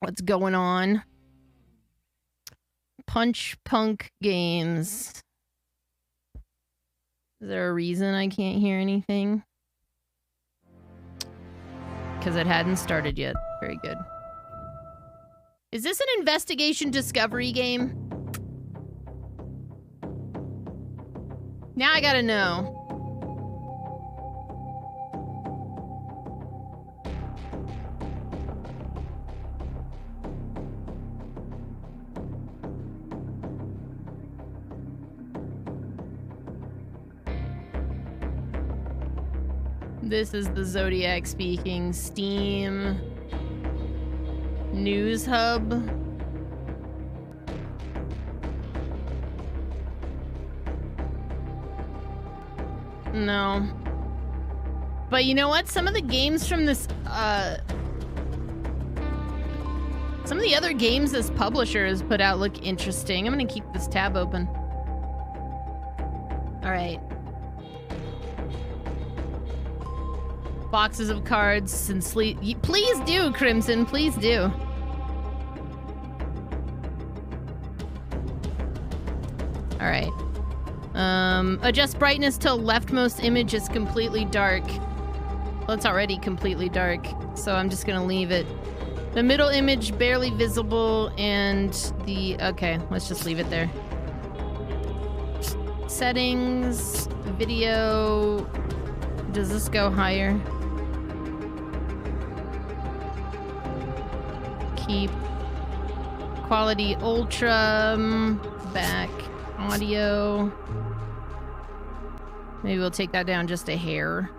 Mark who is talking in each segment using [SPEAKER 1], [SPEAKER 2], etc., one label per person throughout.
[SPEAKER 1] What's going on? Punch Punk Games. Is there a reason I can't hear anything? Because it hadn't started yet. Very good. Is this an investigation discovery game? Now I gotta know. This is the Zodiac speaking. Steam News Hub. No. But you know what? Some of the games from this, some of the other games this publisher has put out look interesting. I'm gonna keep this tab open. All right. Boxes of cards and sleep. Please do, Crimson. Please do. All right. Adjust brightness till leftmost image is completely dark. Well, it's already completely dark, so I'm just gonna leave it. The middle image barely visible, and the... Okay, let's just leave it there. Settings, video... Does this go higher? Keep quality ultra, back audio. Maybe we'll take that down just a hair.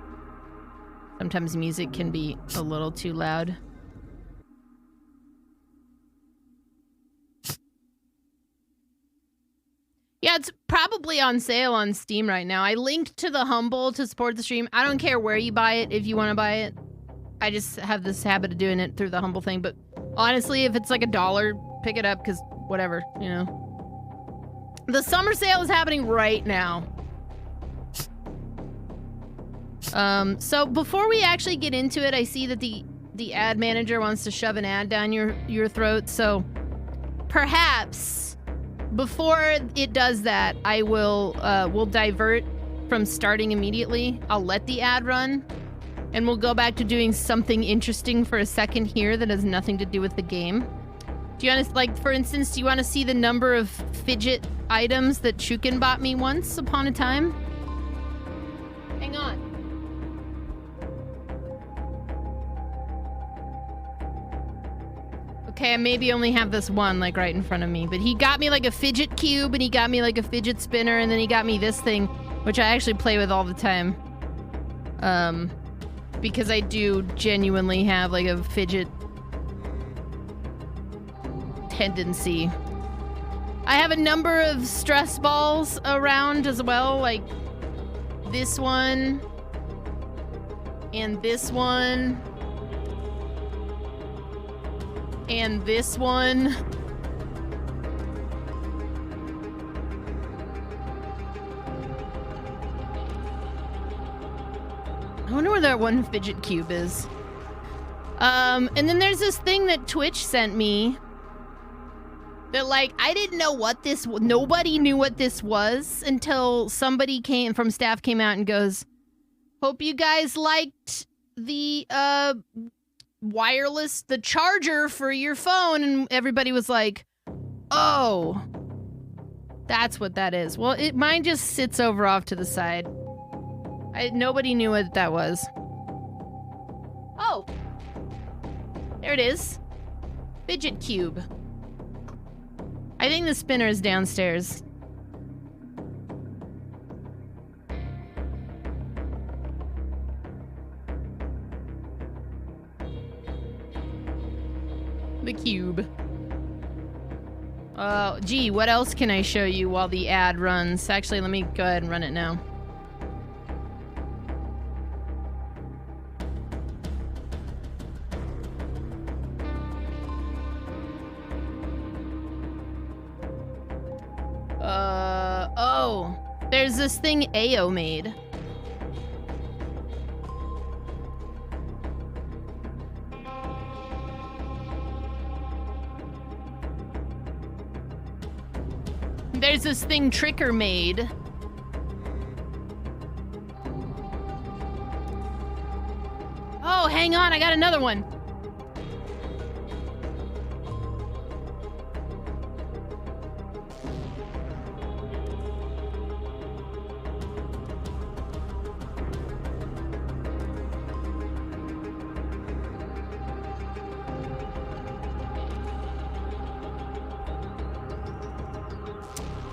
[SPEAKER 1] Sometimes music can be a little too loud. Yeah, it's probably on sale on Steam right now. I linked to the Humble to support the stream. I don't care where you buy it if you want to buy it. I just have this habit of doing it through the Humble thing, but honestly, if it's like $1, pick it up, because whatever, you know. The summer sale is happening right now. So before we actually get into it, I see that the ad manager wants to shove an ad down your throat, so perhaps before it does that, I will we'll divert from starting immediately. I'll let the ad run, and we'll go back to doing something interesting for a second here that has nothing to do with the game. Do you want to, like, for instance, do you want to see the number of fidget items that Chukin bought me once upon a time? Hang on. Okay, I maybe only have this one, like, right in front of me, but he got me, like, a fidget cube, and he got me, like, a fidget spinner, and then he got me this thing, which I actually play with all the time. Because I do genuinely have, like, a fidget tendency. I have a number of stress balls around as well, like this one, and this one, and this one. I wonder where that one fidget cube is. And then there's this thing that Twitch sent me that, like, I didn't know what this... Nobody knew what this was until somebody from staff came out and goes, hope you guys liked the, wireless, the charger for your phone. And everybody was like, oh, that's what that is. Well, mine just sits over off to the side. Nobody knew what that was. Oh. There it is. Fidget cube. I think the spinner is downstairs. The cube. Oh, gee, what else can I show you while the ad runs? Actually, let me go ahead and run it now. Oh, there's this thing Ayo made. There's this thing Tricker made. Oh, hang on, I got another one.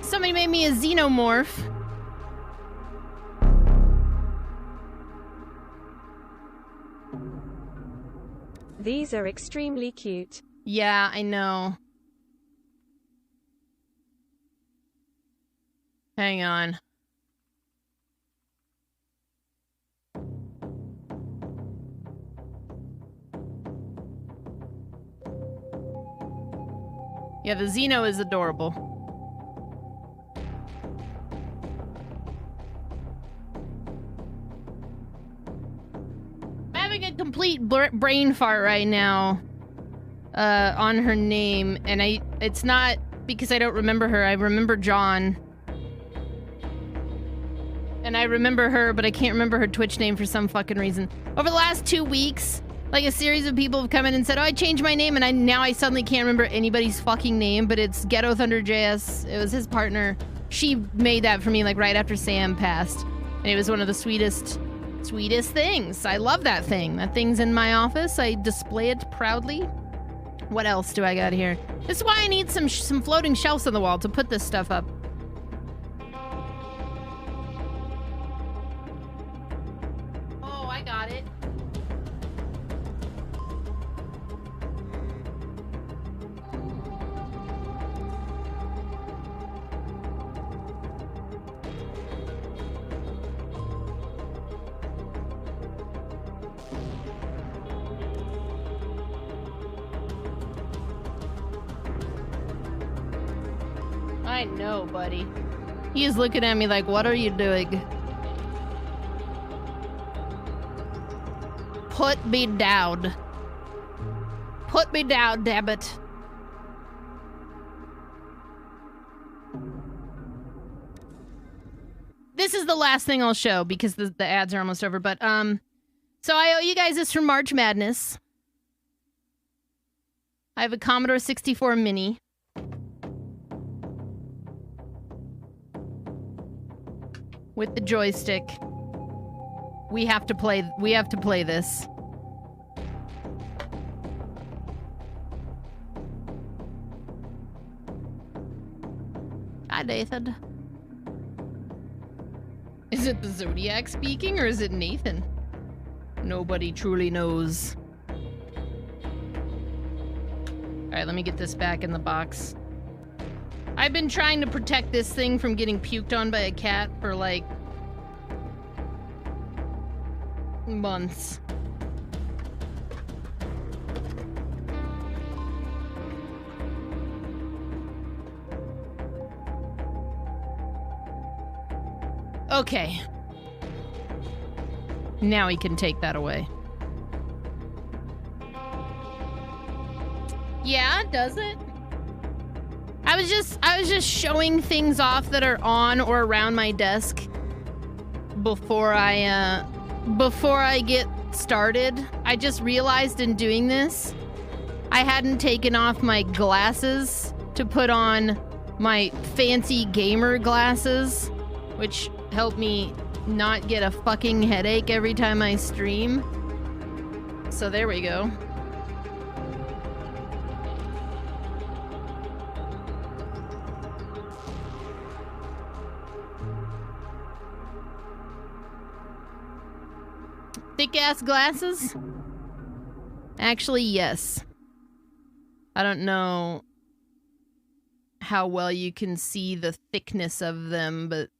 [SPEAKER 1] Somebody made me a xenomorph.
[SPEAKER 2] These are extremely cute.
[SPEAKER 1] Yeah, I know. Hang on. Yeah, the Xeno is adorable. A complete brain fart right now on her name, and it's not because I don't remember her. I remember John, and I remember her, but I can't remember her Twitch name for some fucking reason. Over the last 2 weeks, like, a series of people have come in and said, oh, I changed my name, and now I suddenly can't remember anybody's fucking name, but it's Ghetto Thunder JS. It was his partner. She made that for me, like, right after Sam passed, and it was one of the sweetest things. I love that thing. That thing's in my office. I display it proudly. What else do I got here? This is why I need some floating shelves on the wall to put this stuff up. Oh, I got it. I know, buddy. He is looking at me like, what are you doing? Put me down. Put me down, damn it. This is the last thing I'll show because the ads are almost over, but, so I owe you guys this from March Madness. I have a Commodore 64 Mini. With the joystick. We have to play this. Hi, Nathan. Is it the Zodiac speaking, or is it Nathan? Nobody truly knows. Alright, let me get this back in the box. I've been trying to protect this thing from getting puked on by a cat for, like, months. Okay. Now he can take that away. Yeah, does it? I was just showing things off that are on or around my desk before I get started. I just realized in doing this, I hadn't taken off my glasses to put on my fancy gamer glasses, which help me not get a fucking headache every time I stream. So there we go. Thick-ass glasses? Actually, yes. I don't know how well you can see the thickness of them, but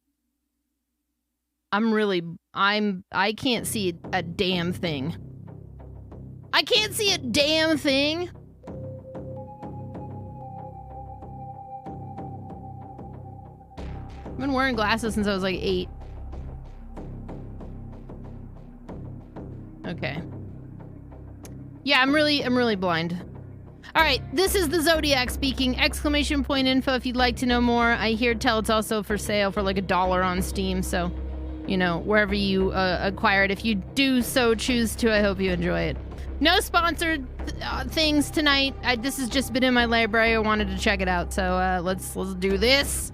[SPEAKER 1] I can't see a damn thing. I can't see a damn thing! I've been wearing glasses since I was like 8. Okay. Yeah, I'm really blind. All right, this is the Zodiac speaking. Exclamation point info if you'd like to know more. I hear tell it's also for sale for like $1 on Steam, so, you know, wherever you acquire it. If you do so choose to, I hope you enjoy it. No sponsored things tonight. This has just been in my library. I wanted to check it out, so let's do this.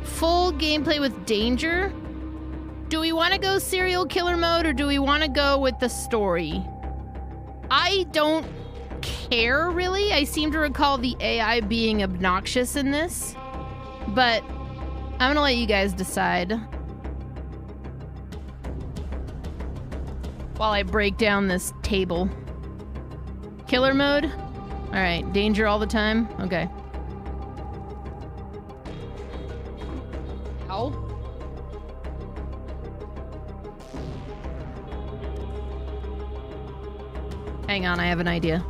[SPEAKER 1] Full gameplay with danger. Do we want to go serial killer mode or do we want to go with the story? I don't care, really. I seem to recall the AI being obnoxious in this, but I'm gonna let you guys decide while I break down this table. Killer mode? All right, danger all the time? Okay. Ow. Hang on, I have an idea.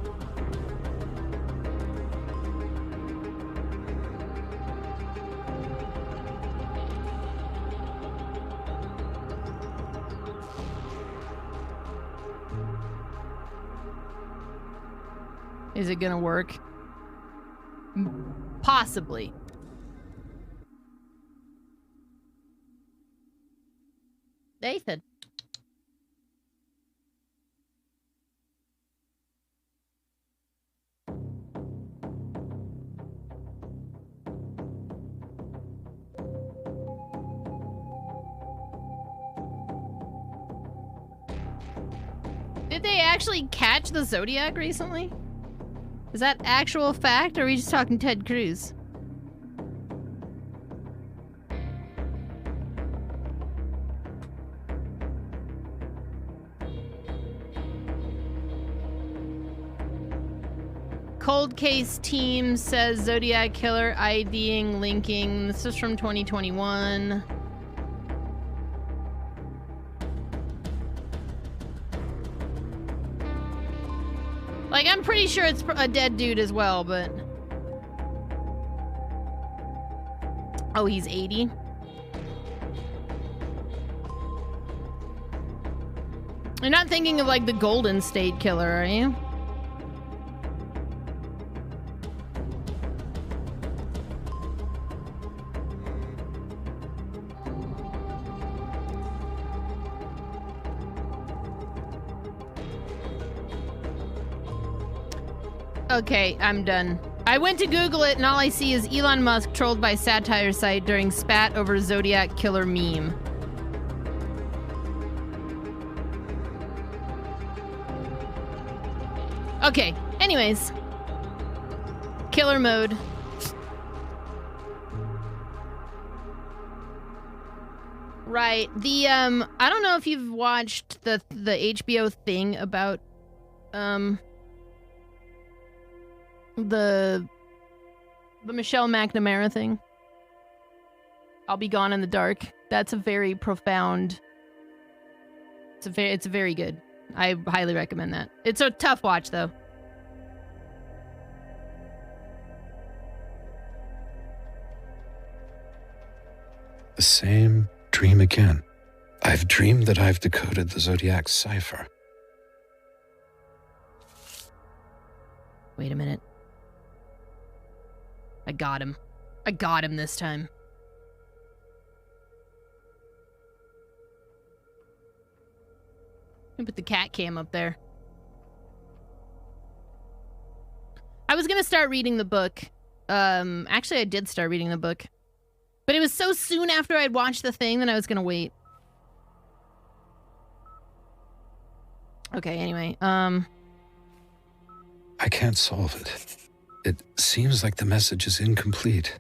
[SPEAKER 1] Is it gonna work? Possibly. Nathan. Did they actually catch the Zodiac recently? Is that actual fact, or are we just talking Ted Cruz? Cold Case Team says Zodiac Killer IDing, linking. This is from 2021. Like, I'm pretty sure it's a dead dude as well, but... Oh, he's 80? You're not thinking of, like, the Golden State Killer, are you? Okay, I'm done. I went to Google it, and all I see is Elon Musk trolled by satire site during spat over Zodiac Killer meme. Okay, anyways. Killer mode. Right, the, I don't know if you've watched the HBO thing about, the Michelle McNamara thing. I'll Be Gone in the Dark. That's a very profound... It's very good. I highly recommend that. It's a tough watch, though.
[SPEAKER 3] The same dream again. I've dreamed that I've decoded the Zodiac cipher.
[SPEAKER 1] Wait a minute. I got him. I got him this time. Let me put the cat cam up there. I was gonna start reading the book. Actually, I did start reading the book. But it was so soon after I'd watched the thing that I was gonna wait. Okay, anyway,
[SPEAKER 3] I can't solve it. It seems like the message is incomplete.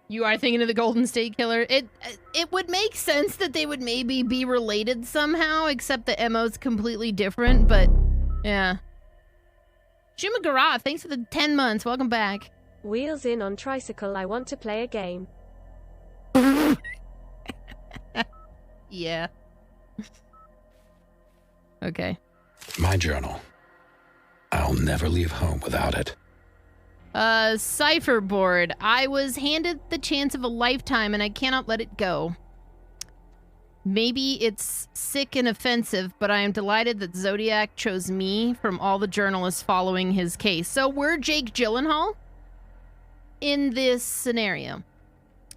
[SPEAKER 1] You are thinking of the Golden State Killer. It would make sense that they would maybe be related somehow, except the MO's completely different, but yeah. Shuma Garat, thanks for the 10 months. Welcome back.
[SPEAKER 2] Wheels in on tricycle. I want to play a game.
[SPEAKER 1] Yeah. Okay.
[SPEAKER 3] My journal. I'll never leave home without it.
[SPEAKER 1] Cipher board. I was handed the chance of a lifetime and I cannot let it go. Maybe it's sick and offensive, but I am delighted that Zodiac chose me from all the journalists following his case. So we're Jake Gyllenhaal in this scenario.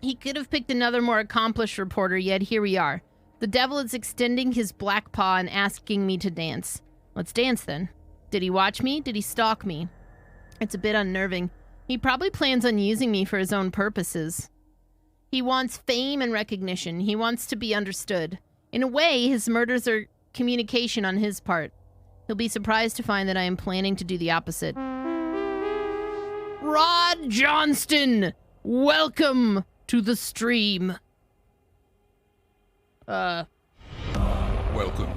[SPEAKER 1] He could have picked another more accomplished reporter, yet here we are. The devil is extending his black paw and asking me to dance. Let's dance then. Did he watch me? Did he stalk me? It's a bit unnerving. He probably plans on using me for his own purposes. He wants fame and recognition. He wants to be understood. In a way, his murders are communication on his part. He'll be surprised to find that I am planning to do the opposite. Rod Johnston, welcome to the stream.
[SPEAKER 4] Welcome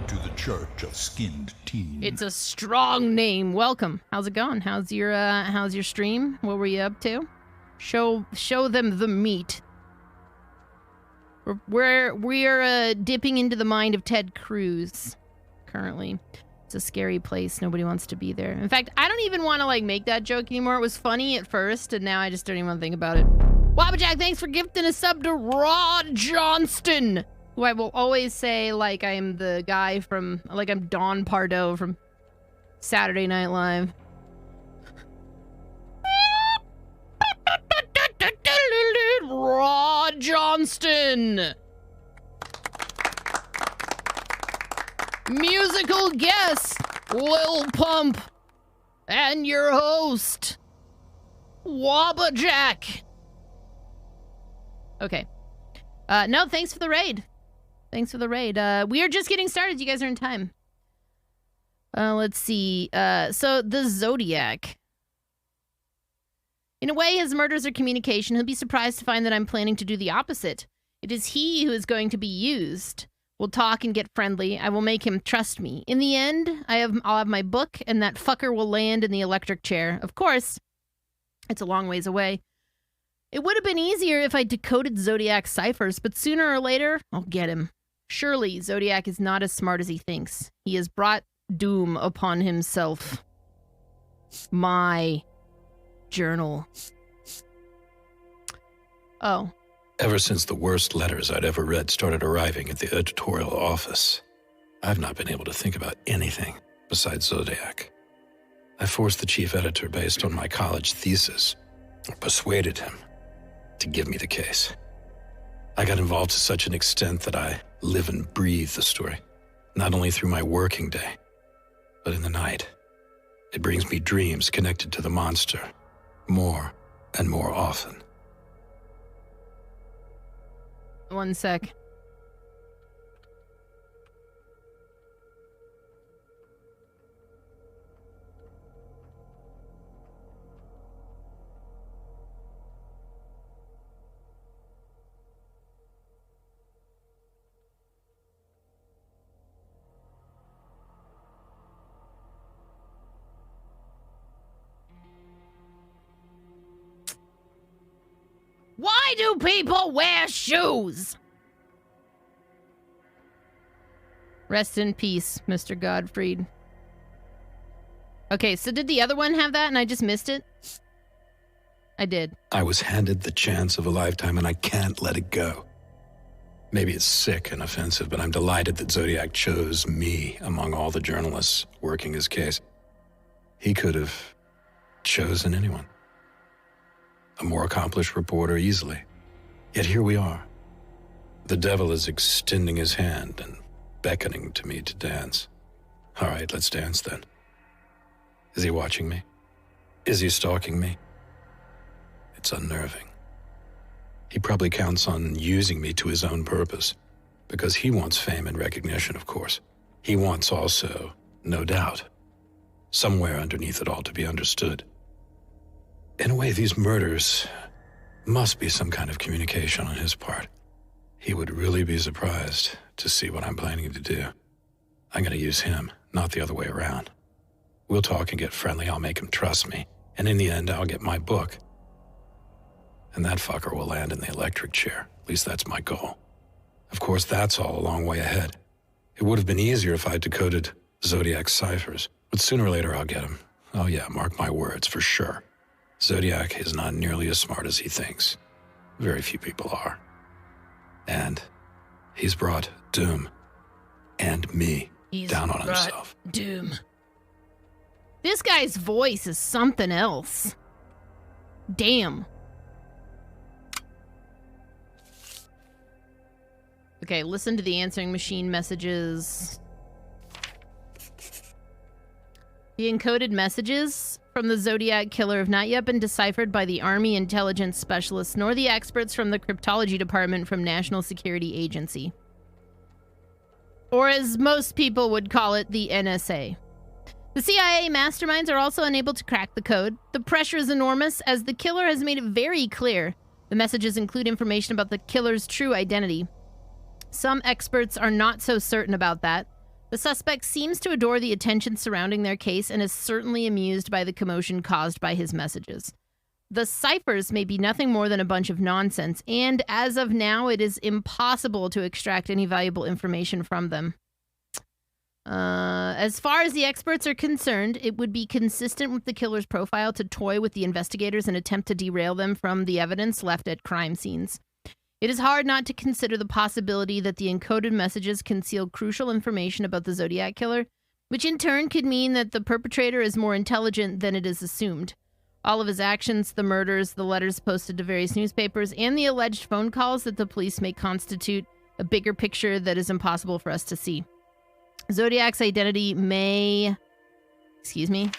[SPEAKER 4] to the Church of Skinned Teen.
[SPEAKER 1] It's a strong name. Welcome. How's it going? How's your stream? What were you up to? Show them the meat. We're dipping into the mind of Ted Cruz currently. It's a scary place. Nobody wants to be there. In fact, I don't even want to like make that joke anymore. It was funny at first, and now I just don't even want to think about it. Wabbajack, thanks for gifting a sub to Rod Johnston, who I will always say like I'm the guy from, like I'm Don Pardo from Saturday Night Live. Rod Johnston. Musical guest, Lil Pump. And your host, Wabbajack. Okay. No, thanks for the raid. Thanks for the raid. We are just getting started. You guys are in time. Let's see. So the Zodiac. In a way, his murders are communication. He'll be surprised to find that I'm planning to do the opposite. It is he who is going to be used. We'll talk and get friendly. I will make him trust me. In the end, I'll have my book, and that fucker will land in the electric chair. Of course, it's a long ways away. It would have been easier if I decoded Zodiac's ciphers, but sooner or later, I'll get him. Surely, Zodiac is not as smart as he thinks. He has brought doom upon himself. My journal. Oh.
[SPEAKER 3] Ever since the worst letters I'd ever read started arriving at the editorial office, I've not been able to think about anything besides Zodiac. I forced the chief editor based on my college thesis, or persuaded him to give me the case. I got involved to such an extent that I live and breathe the story, not only through my working day, but in the night. It brings me dreams connected to the monster, more and more often.
[SPEAKER 1] One sec. Why do people wear shoes? Rest in peace, Mr. Godfried. Okay, so did the other one have that and I just missed it? I did.
[SPEAKER 3] I was handed the chance of a lifetime and I can't let it go. Maybe it's sick and offensive, but I'm delighted that Zodiac chose me among all the journalists working his case. He could have chosen anyone. A more accomplished reporter easily. Yet here we are. The devil is extending his hand and beckoning to me to dance. All right, let's dance then. Is he watching me? Is he stalking me? It's unnerving. He probably counts on using me to his own purpose, because he wants fame and recognition, of course. He wants also, no doubt, somewhere underneath it all to be understood. In a way, these murders must be some kind of communication on his part. He would really be surprised to see what I'm planning to do. I'm going to use him, not the other way around. We'll talk and get friendly. I'll make him trust me. And in the end, I'll get my book. And that fucker will land in the electric chair. At least that's my goal. Of course, that's all a long way ahead. It would have been easier if I'd decoded Zodiac's ciphers. But sooner or later, I'll get him. Oh yeah, mark my words, for sure. Zodiac is not nearly as smart as he thinks. Very few people are. And He's brought doom and me down on himself.
[SPEAKER 1] Doom. This guy's voice is something else. Damn. Okay, listen to the answering machine messages. The encoded messages from the Zodiac killer have not yet been deciphered by the Army intelligence specialists nor the experts from the cryptology department from National Security Agency. Or as most people would call it, the NSA. The CIA masterminds are also unable to crack the code. The pressure is enormous as the killer has made it very clear. The messages include information about the killer's true identity. Some experts are not so certain about that. The suspect seems to adore the attention surrounding their case and is certainly amused by the commotion caused by his messages. The ciphers may be nothing more than a bunch of nonsense, and as of now, it is impossible to extract any valuable information from them. As far as the experts are concerned, it would be consistent with the killer's profile to toy with the investigators and attempt to derail them from the evidence left at crime scenes. It is hard not to consider the possibility that the encoded messages conceal crucial information about the Zodiac killer, which in turn could mean that the perpetrator is more intelligent than it is assumed. All of his actions, the murders, the letters posted to various newspapers, and the alleged phone calls that the police may constitute a bigger picture that is impossible for us to see. Zodiac's identity may... Excuse me.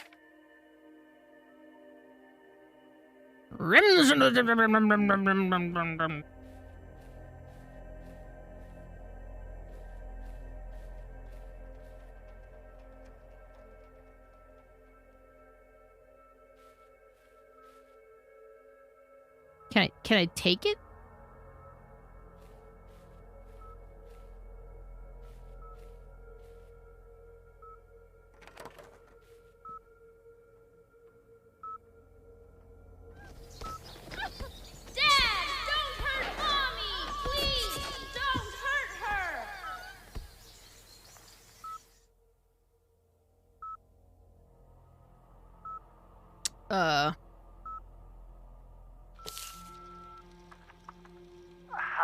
[SPEAKER 1] Can I take it?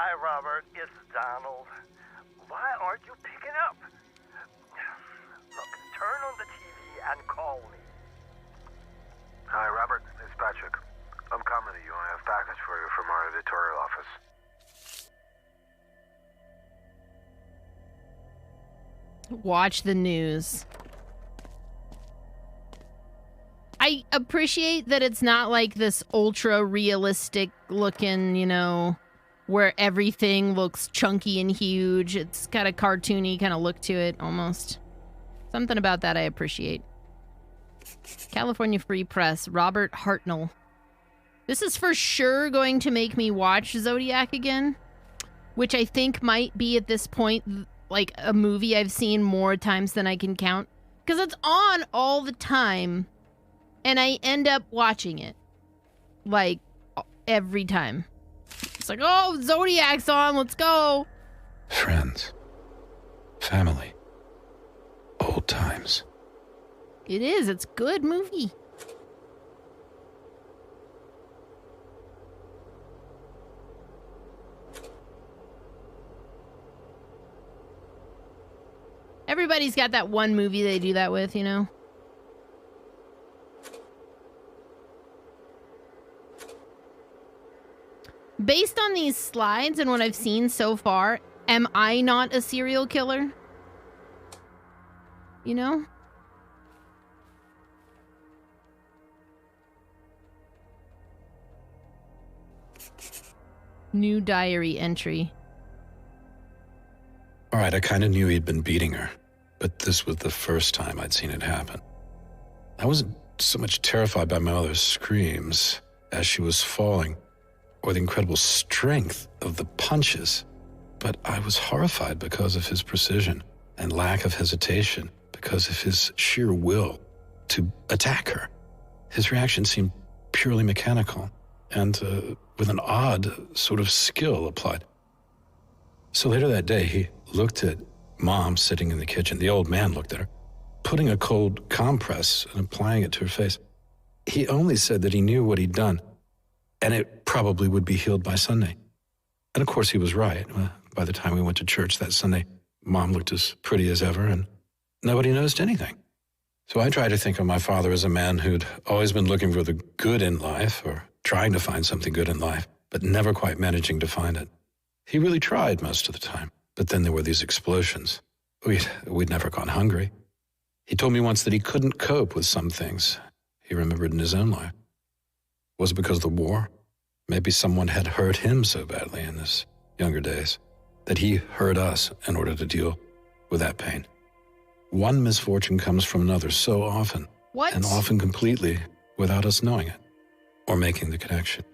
[SPEAKER 5] Hi, Robert. It's Donald. Why aren't you picking up? Look, turn on the TV and call me.
[SPEAKER 6] Hi, Robert. It's Patrick. I'm coming to you. I have a package for you from our editorial office.
[SPEAKER 1] Watch the news. I appreciate that it's not like this ultra realistic looking, you know, where everything looks chunky and huge. It's got a cartoony kind of look to it, almost. Something about that I appreciate. California Free Press, Robert Hartnell. This is for sure going to make me watch Zodiac again, which I think might be at this point like a movie I've seen more times than I can count, because it's on all the time and I end up watching it like every time. It's like, oh, Zodiac's on, let's go.
[SPEAKER 3] Friends. Family. Old times.
[SPEAKER 1] It is, it's a good movie. Everybody's got that one movie they do that with, you know? Based on these slides and what I've seen so far, am I not a serial killer? You know? New diary entry.
[SPEAKER 3] All right, I kind of knew he'd been beating her, but this was the first time I'd seen it happen. I wasn't so much terrified by my mother's screams as she was falling, or the incredible strength of the punches, but I was horrified because of his precision and lack of hesitation, because of his sheer will to attack her. His reaction seemed purely mechanical and with an odd sort of skill applied. So later that day, he looked at Mom sitting in the kitchen. The old man looked at her, putting a cold compress and applying it to her face. He only said that he knew what he'd done, and it probably would be healed by Sunday. And of course he was right. by the time we went to church that Sunday, Mom looked as pretty as ever, and nobody noticed anything. So I try to think of my father as a man who'd always been looking for the good in life, or trying to find something good in life, but never quite managing to find it. He really tried most of the time, but then there were these explosions. We'd never gone hungry. He told me once that he couldn't cope with some things he remembered in his own life. Was it because of the war? Maybe someone had hurt him so badly in his younger days that he hurt us in order to deal with that pain. One misfortune comes from another so often,
[SPEAKER 1] What?
[SPEAKER 3] and often completely without us knowing it or making the connection.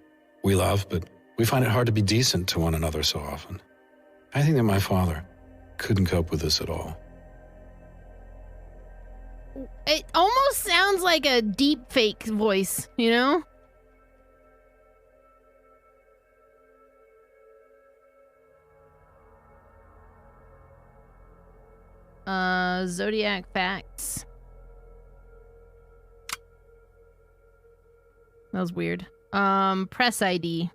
[SPEAKER 3] We love, but we find it hard to be decent to one another so often. I think that my father couldn't cope with this at all.
[SPEAKER 1] It almost sounds like a deep fake voice, you know? Zodiac facts. That was weird. Press ID.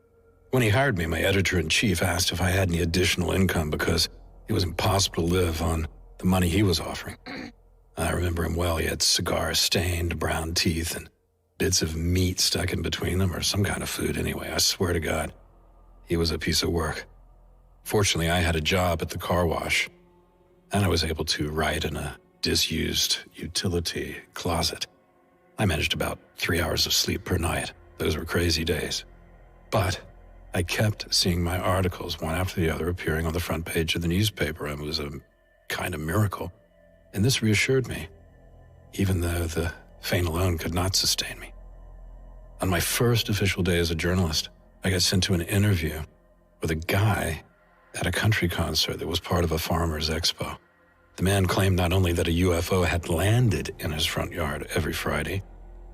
[SPEAKER 3] When he hired me, my editor-in-chief asked if I had any additional income because it was impossible to live on the money he was offering. I remember him well. He had cigar-stained brown teeth and bits of meat stuck in between them, or some kind of food anyway. I swear to God, he was a piece of work. Fortunately, I had a job at the car wash, and I was able to write in a disused utility closet. I managed about 3 hours of sleep per night. Those were crazy days. But I kept seeing my articles, one after the other, appearing on the front page of the newspaper, and it was a kind of miracle. And this reassured me, even though the fame alone could not sustain me. On my first official day as a journalist, I got sent to an interview with a guy at a country concert that was part of a farmer's expo. The man claimed not only that a UFO had landed in his front yard every Friday,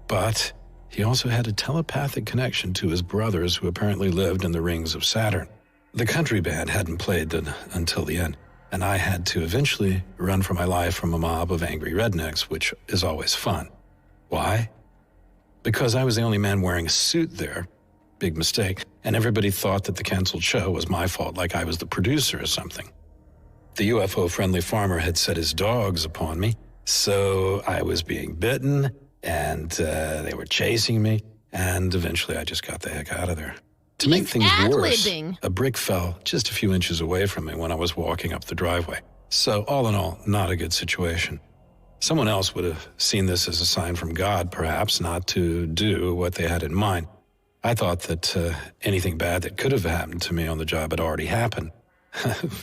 [SPEAKER 3] but he also had a telepathic connection to his brothers who apparently lived in the rings of Saturn. The country band hadn't played until the end, and I had to eventually run for my life from a mob of angry rednecks, which is always fun. Why? Because I was the only man wearing a suit there. Big mistake. And everybody thought that the canceled show was my fault, like I was the producer or something. The UFO-friendly farmer had set his dogs upon me, so I was being bitten, and they were chasing me, and eventually I just got the heck out of there. To make things worse, a brick fell just a few inches away from me when I was walking up the driveway. So all in all, not a good situation. Someone else would have seen this as a sign from God, perhaps, not to do what they had in mind. I thought that anything bad that could have happened to me on the job had already happened.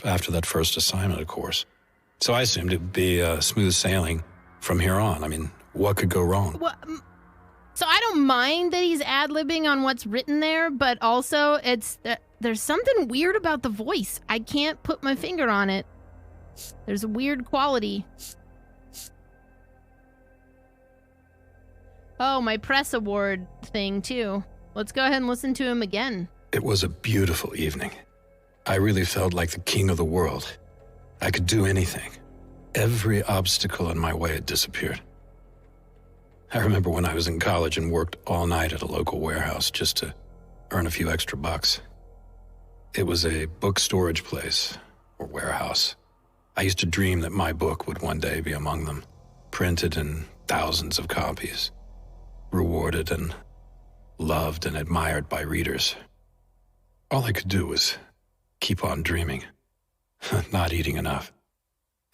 [SPEAKER 3] After that first assignment, of course. So I assumed it would be smooth sailing from here on. I mean, what could go wrong?
[SPEAKER 1] Well, so I don't mind that he's ad-libbing on what's written there, but also there's something weird about the voice. I can't put my finger on it. There's a weird quality. Oh, my press award thing, too. Let's go ahead and listen to him again.
[SPEAKER 3] It was a beautiful evening. I really felt like the king of the world. I could do anything. Every obstacle in my way had disappeared. I remember when I was in college and worked all night at a local warehouse just to earn a few extra bucks. It was a book storage place, or warehouse. I used to dream that my book would one day be among them, printed in thousands of copies, rewarded and loved and admired by readers. All I could do was keep on dreaming, not eating enough,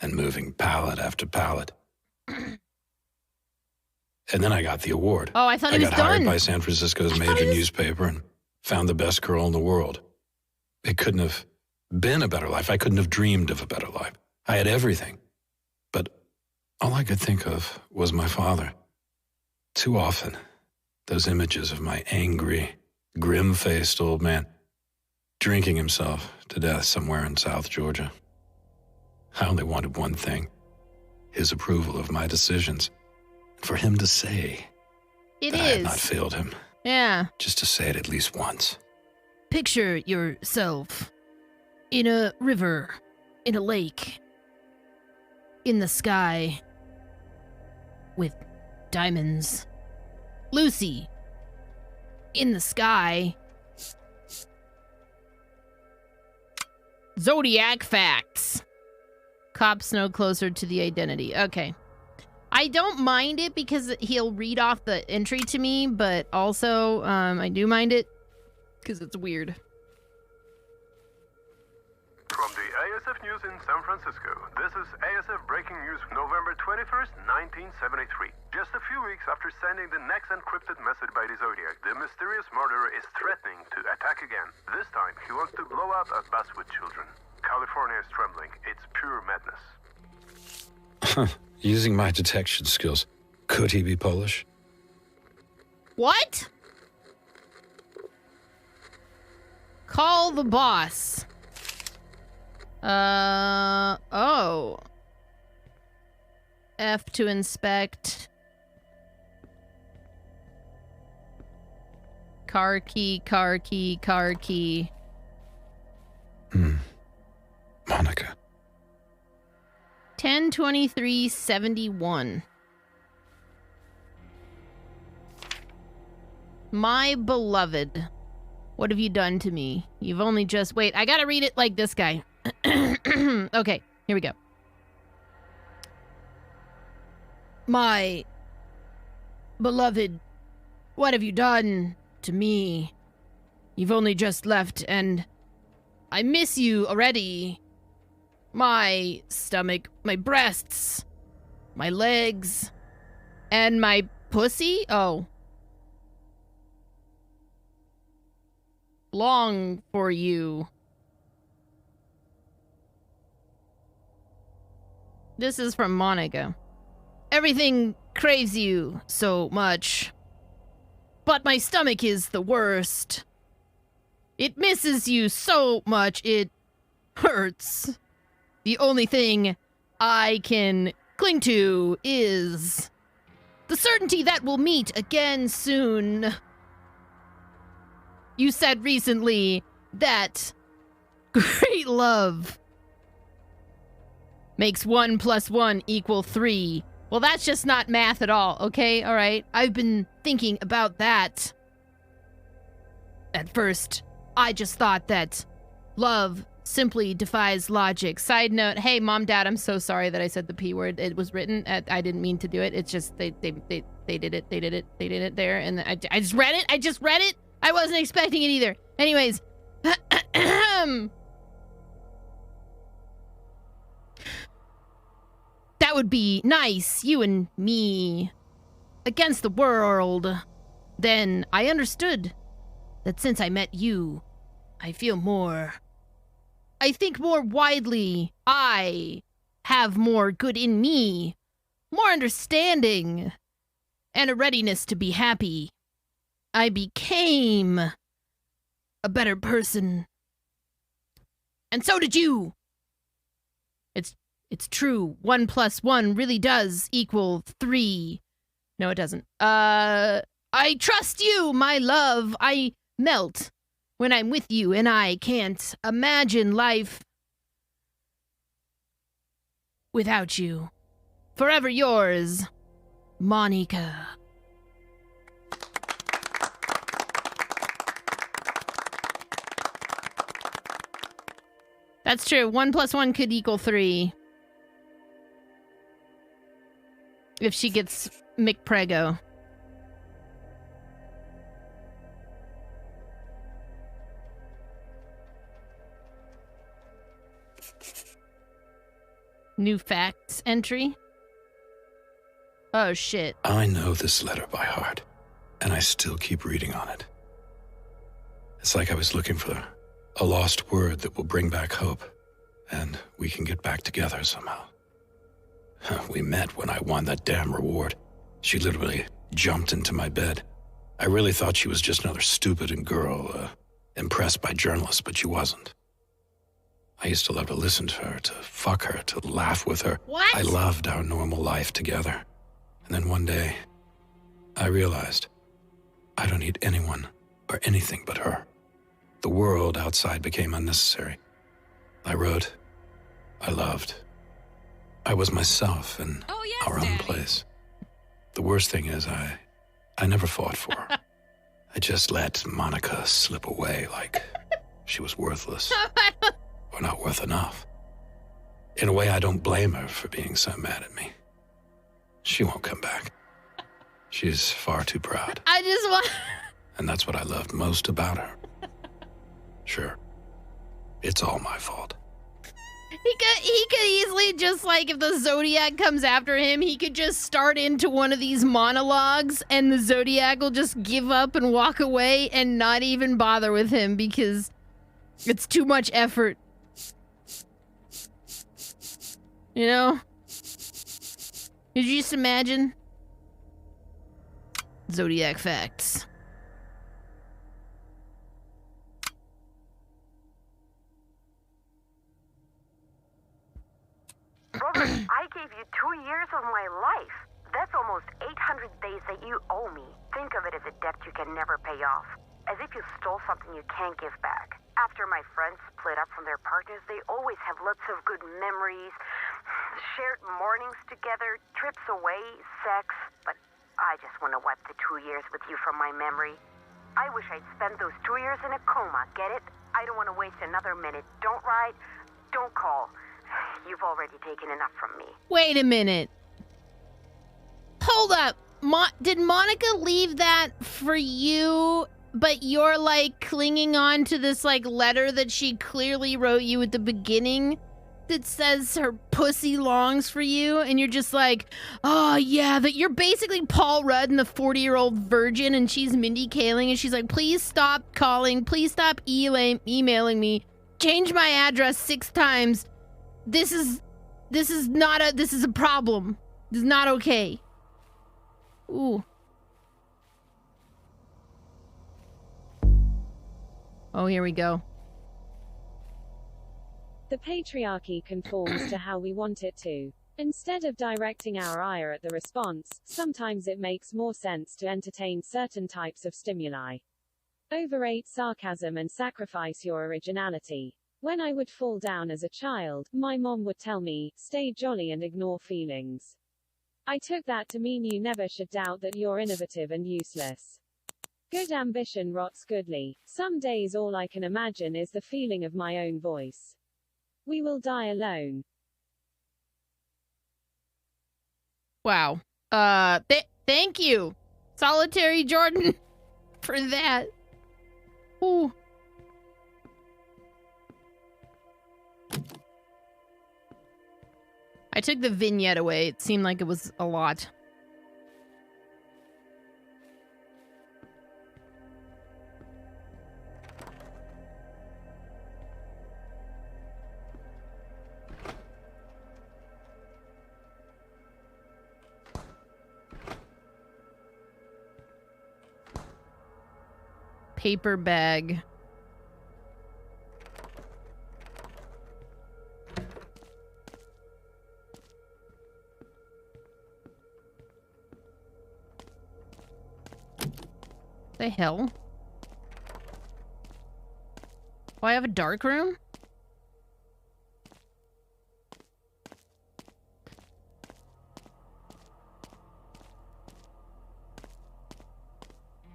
[SPEAKER 3] and moving pallet after pallet. And then I got the award.
[SPEAKER 1] Oh, I thought he was done.
[SPEAKER 3] I got hired by San Francisco's major newspaper and found the best girl in the world. It couldn't have been a better life. I couldn't have dreamed of a better life. I had everything. But all I could think of was my father. Too often, those images of my angry, grim-faced old man drinking himself to death somewhere in South Georgia. I only wanted one thing, his approval of my decisions. For him to say that I had not failed him.
[SPEAKER 1] Yeah.
[SPEAKER 3] Just to say it at least once.
[SPEAKER 1] Picture yourself in a river, in a lake, in the sky, with diamonds. Lucy, in the sky. Zodiac facts. Cops know closer to the identity. Okay. I don't mind it because he'll read off the entry to me, but also I do mind it because it's weird.
[SPEAKER 6] From the ASF News in San Francisco, this is ASF Breaking News, November 21st, 1973. Just a few weeks after sending the next encrypted message by the Zodiac, the mysterious murderer is threatening to attack again. This time, he wants to blow up a bus with children. California is trembling. It's pure madness.
[SPEAKER 3] Using my detection skills, could he be Polish?
[SPEAKER 1] What? Call the boss. Oh. F to inspect. Car key, car key, car key.
[SPEAKER 3] Monica.
[SPEAKER 1] 10/23/71. My beloved, what have you done to me? You've only just... Wait, I gotta read it like this guy. Okay, here we go. My beloved, what have you done to me? You've only just left and I miss you already. My stomach, my breasts, my legs, and my pussy? Oh. Long for you. This is from Monica. Everything craves you so much. But my stomach is the worst. It misses you so much, it hurts. The only thing I can cling to is the certainty that we'll meet again soon. You said recently that great love makes 1 + 1 = 3. Well, that's just not math at all, okay? All right. I've been thinking about that. At first, I just thought that love simply defies logic. Side note, hey, Mom, Dad, I'm so sorry that I said the P word. It was written. I didn't mean to do it. It's just they did it. They did it there. And I just read it. I wasn't expecting it either. Anyways. That would be nice, you and me, against the world. Then I understood that since I met you, I feel more. I think more widely. I have more good in me, more understanding, and a readiness to be happy. I became a better person. And so did you. It's true. 1 + 1 really does equal 3. No, it doesn't. I trust you, my love. I melt when I'm with you, and I can't imagine life without you. Forever yours, Monica. That's true. 1 + 1 could equal 3. If she gets McPrego. New facts entry. Oh, shit.
[SPEAKER 3] I know this letter by heart, and I still keep reading on it. It's like I was looking for a lost word that will bring back hope, and we can get back together somehow. We met when I won that damn reward. She literally jumped into my bed. I really thought she was just another stupid girl, impressed by journalists, but she wasn't. I used to love to listen to her, to fuck her, to laugh with her.
[SPEAKER 1] What?
[SPEAKER 3] I loved our normal life together. And then one day, I realized I don't need anyone or anything but her. The world outside became unnecessary. I wrote, I loved. I was myself in our own place. The worst thing is I never fought for her. I just let Monica slip away like she was worthless. or not worth enough. In a way, I don't blame her for being so mad at me. She won't come back. She's far too proud.
[SPEAKER 1] I just want...
[SPEAKER 3] And that's what I loved most about her. Sure, it's all my fault.
[SPEAKER 1] He could easily just, like, if the Zodiac comes after him, he could just start into one of these monologues and the Zodiac will just give up and walk away and not even bother with him because it's too much effort. You know? Could you just imagine? Zodiac facts.
[SPEAKER 7] Robert, I gave you 2 years of my life. That's almost 800 days that you owe me. Think of it as a debt you can never pay off. As if you stole something you can't give back. After my friends split up from their partners, they always have lots of good memories, shared mornings together, trips away, sex. But I just want to wipe the 2 years with you from my memory. I wish I'd spent those 2 years in a coma, get it? I don't want to waste another minute. Don't write, don't call. You've already taken enough from me.
[SPEAKER 1] Wait a minute. Hold up. Did Monica leave that for you, but you're, like, clinging on to this, like, letter that she clearly wrote you at the beginning that says her pussy longs for you, and you're just like, oh, yeah, that you're basically Paul Rudd and the 40-year-old virgin, and she's Mindy Kaling, and she's like, please stop calling, please stop emailing me, change my address 6 times. This is a problem. This is not okay. Ooh. Oh, here we go.
[SPEAKER 2] The patriarchy conforms to how we want it to. Instead of directing our ire at the response, sometimes it makes more sense to entertain certain types of stimuli. Overrate sarcasm and sacrifice your originality. When I would fall down as a child, my mom would tell me, stay jolly and ignore feelings. I took that to mean you never should doubt that you're innovative and useless. Good ambition rots goodly. Some days all I can imagine is the feeling of my own voice. We will die alone.
[SPEAKER 1] Wow. Thank you, Solitary Jordan, for that. Ooh. I took the vignette away. It seemed like it was a lot. Paper bag. The hell? Oh, I have a dark room?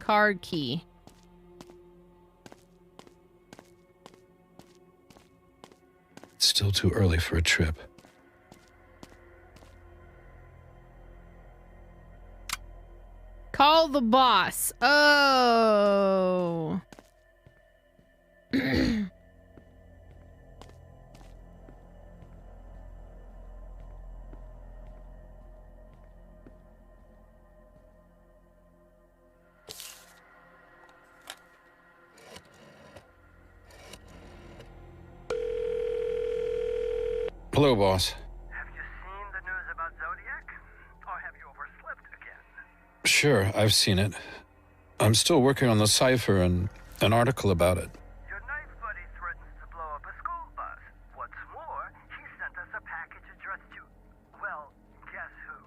[SPEAKER 1] Card key.
[SPEAKER 3] It's still too early for a trip.
[SPEAKER 1] Call the boss. Oh.
[SPEAKER 3] Hello, boss.
[SPEAKER 5] Have you seen the news about Zodiac? Or have you overslept again?
[SPEAKER 3] Sure, I've seen it. I'm still working on the cipher and an article about it.
[SPEAKER 5] Your knife buddy threatens to blow up a school bus. What's more, he sent us a package addressed to... Well, guess who?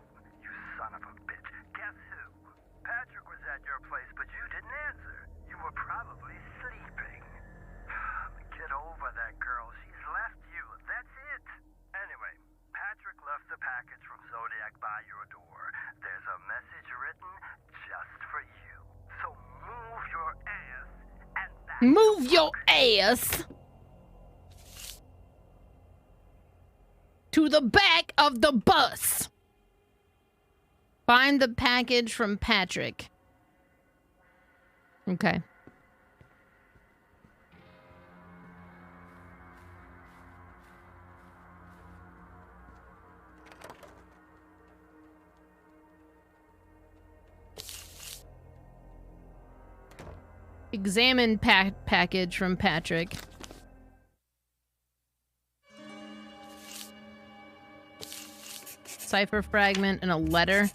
[SPEAKER 5] You son of a bitch. Guess who? Patrick was at your place, but you didn't answer. You were probably sleeping. Get over that girl. She's left you. That's it. Anyway, Patrick left the package from Zodiac by your door. There's a message written just for you. So move your ass and back.
[SPEAKER 1] Move your ass. to the back of the bus. Find the package from Patrick. Okay. Examine package from Patrick. Cipher fragment and a letter.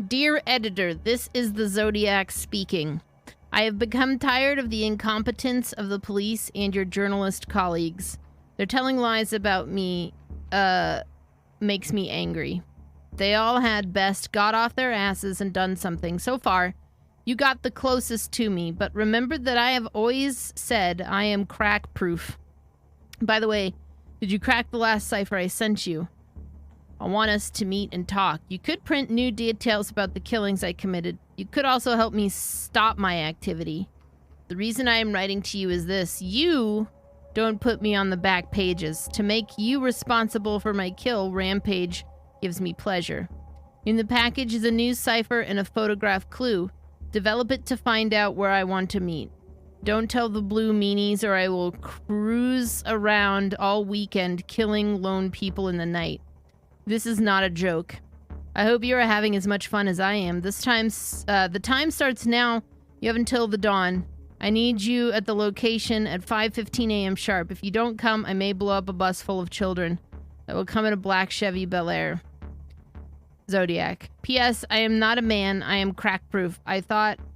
[SPEAKER 1] Dear editor, this is the Zodiac speaking. I have become tired of the incompetence of the police and your journalist colleagues. They're telling lies about me, makes me angry. They all had best got off their asses and done something. So far, you got the closest to me, but remember that I have always said I am crack-proof. By the way, did you crack the last cipher I sent you? I want us to meet and talk. You could print new details about the killings I committed. You could also help me stop my activity. The reason I am writing to you is this. You don't put me on the back pages. To make you responsible for my kill, Rampage gives me pleasure. In the package is a new cipher and a photograph clue. Develop it to find out where I want to meet. Don't tell the blue meanies or I will cruise around all weekend killing lone people in the night. This is not a joke. I hope you are having as much fun as I am. The time starts now. You have until the dawn. I need you at the location at 5:15 a.m. sharp. If you don't come, I may blow up a bus full of children that will come in a black Chevy Bel Air. Zodiac. P.S. I am not a man. I am crack-proof. I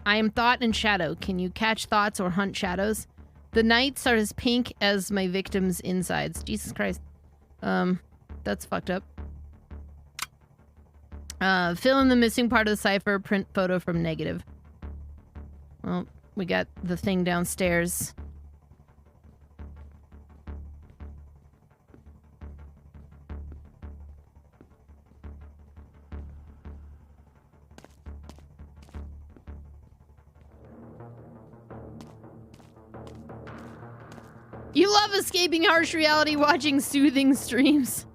[SPEAKER 1] am thought and shadow. Can you catch thoughts or hunt shadows? The nights are as pink as my victim's insides. Jesus Christ. That's fucked up. Fill in the missing part of the cipher. Print photo from negative. Well, we got the thing downstairs. You love escaping harsh reality watching soothing streams.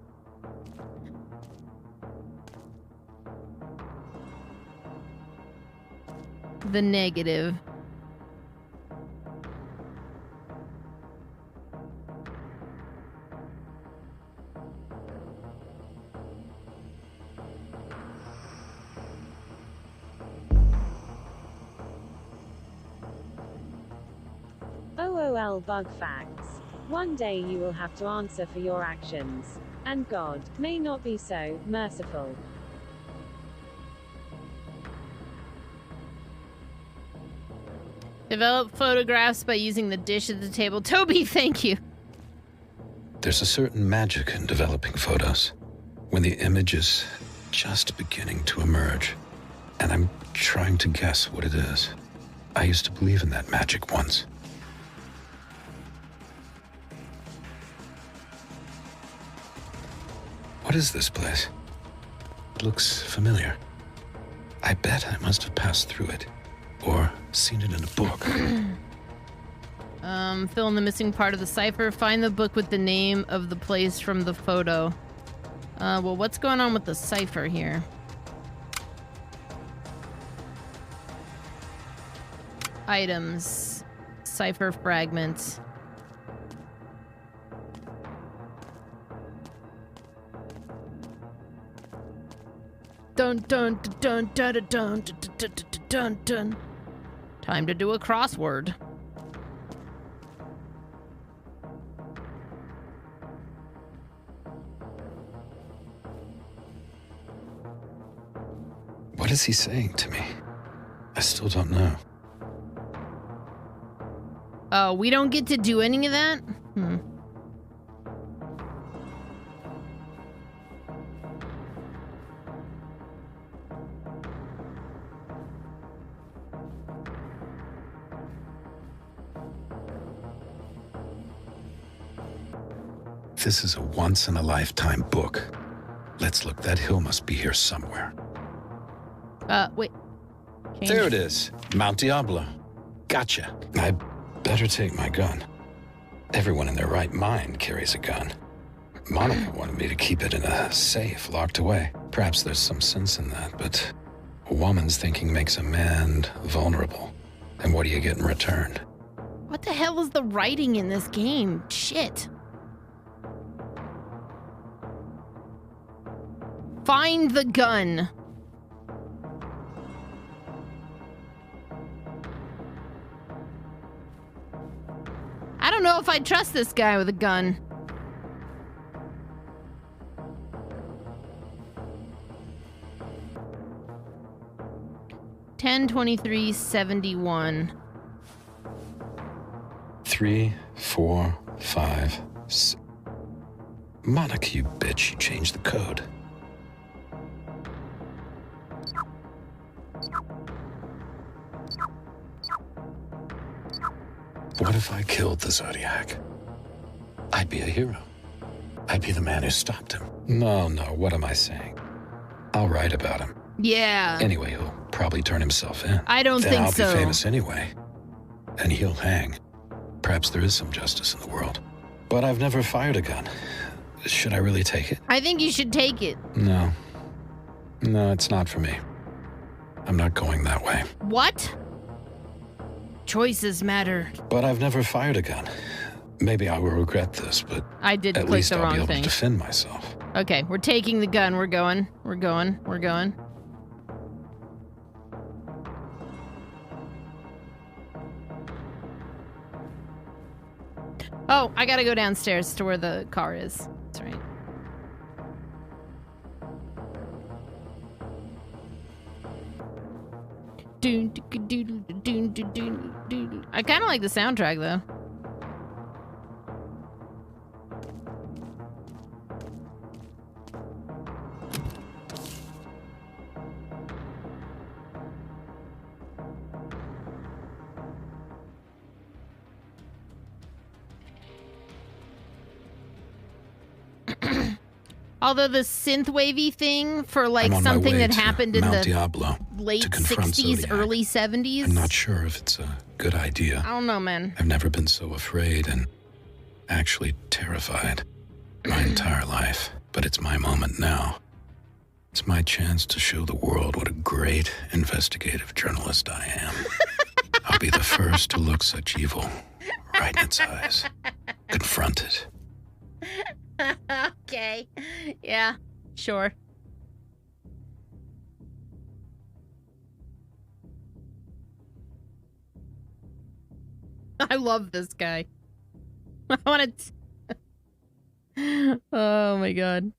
[SPEAKER 1] The negative.
[SPEAKER 2] OOL bug facts. One day you will have to answer for your actions. And God may not be so merciful.
[SPEAKER 1] Develop photographs by using the dish at the table. Toby, thank you.
[SPEAKER 3] There's a certain magic in developing photos. When the image is just beginning to emerge. And I'm trying to guess what it is. I used to believe in that magic once. What is this place? It looks familiar. I bet I must have passed through it. Or seen it in a book.
[SPEAKER 1] Fill in the missing part of the cipher. Find the book with the name of the place from the photo. Well, what's going on with the cipher here? Items. Cipher fragments. Dun dun dun dun dun dun dun dun dun. Time to do a crossword.
[SPEAKER 3] What is he saying to me? I still don't know.
[SPEAKER 1] Oh, we don't get to do any of that?
[SPEAKER 3] This is a once-in-a-lifetime book. Let's look. That hill must be here somewhere.
[SPEAKER 1] Wait.
[SPEAKER 3] There it is. Mount Diablo. Gotcha. I better take my gun. Everyone in their right mind carries a gun. Monica wanted me to keep it in a safe, locked away. Perhaps there's some sense in that, but a woman's thinking makes a man vulnerable. And what do you get in return?
[SPEAKER 1] What the hell is the writing in this game? Shit. Find the gun. I don't know if I trust this guy with a gun. $10-23-71.
[SPEAKER 3] 3, 4, 5, 6. Monica, you bitch, you changed the code. What if I killed the Zodiac? I'd be a hero. I'd be the man who stopped him. No, what am I saying? I'll write about him.
[SPEAKER 1] Yeah.
[SPEAKER 3] Anyway, he'll probably turn himself in.
[SPEAKER 1] I don't
[SPEAKER 3] then
[SPEAKER 1] think
[SPEAKER 3] I'll
[SPEAKER 1] so.
[SPEAKER 3] be famous anyway. And he'll hang. Perhaps there is some justice in the world. But I've never fired a gun. Should I really take it?
[SPEAKER 1] I think you should take it.
[SPEAKER 3] No, it's not for me. I'm not going that way.
[SPEAKER 1] What? Choices matter.
[SPEAKER 3] But I've never fired a gun. Maybe I will regret this, but
[SPEAKER 1] I did
[SPEAKER 3] at
[SPEAKER 1] click
[SPEAKER 3] least
[SPEAKER 1] the
[SPEAKER 3] I'll be
[SPEAKER 1] wrong
[SPEAKER 3] able
[SPEAKER 1] thing.
[SPEAKER 3] to defend myself.
[SPEAKER 1] Okay, we're taking the gun. We're going. Oh, I gotta go downstairs to where the car is. That's right. I kind of like the soundtrack, though. Although the synth-wavy thing for like
[SPEAKER 3] I'm on my
[SPEAKER 1] something
[SPEAKER 3] way
[SPEAKER 1] that
[SPEAKER 3] to
[SPEAKER 1] happened in
[SPEAKER 3] Mount
[SPEAKER 1] the
[SPEAKER 3] Diablo
[SPEAKER 1] late
[SPEAKER 3] to confront
[SPEAKER 1] 60s,
[SPEAKER 3] Zodiac.
[SPEAKER 1] early 70s.
[SPEAKER 3] I'm not sure if it's a good idea.
[SPEAKER 1] I don't know, man.
[SPEAKER 3] I've never been so afraid and actually terrified my entire life. But it's my moment now. It's my chance to show the world what a great investigative journalist I am. I'll be the first to look such evil right in its eyes. Confront it.
[SPEAKER 1] Okay. Yeah, sure. I love this guy. I want to... Oh my god.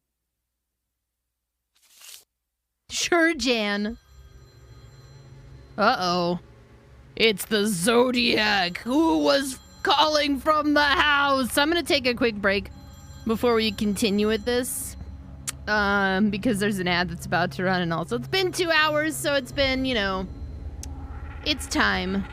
[SPEAKER 1] Sure, Jan. Uh-oh. It's the Zodiac. Who was calling from the house? I'm gonna take a quick break before we continue with this. Because there's an ad that's about to run, and also it's been 2 hours, so it's been, you know, it's time.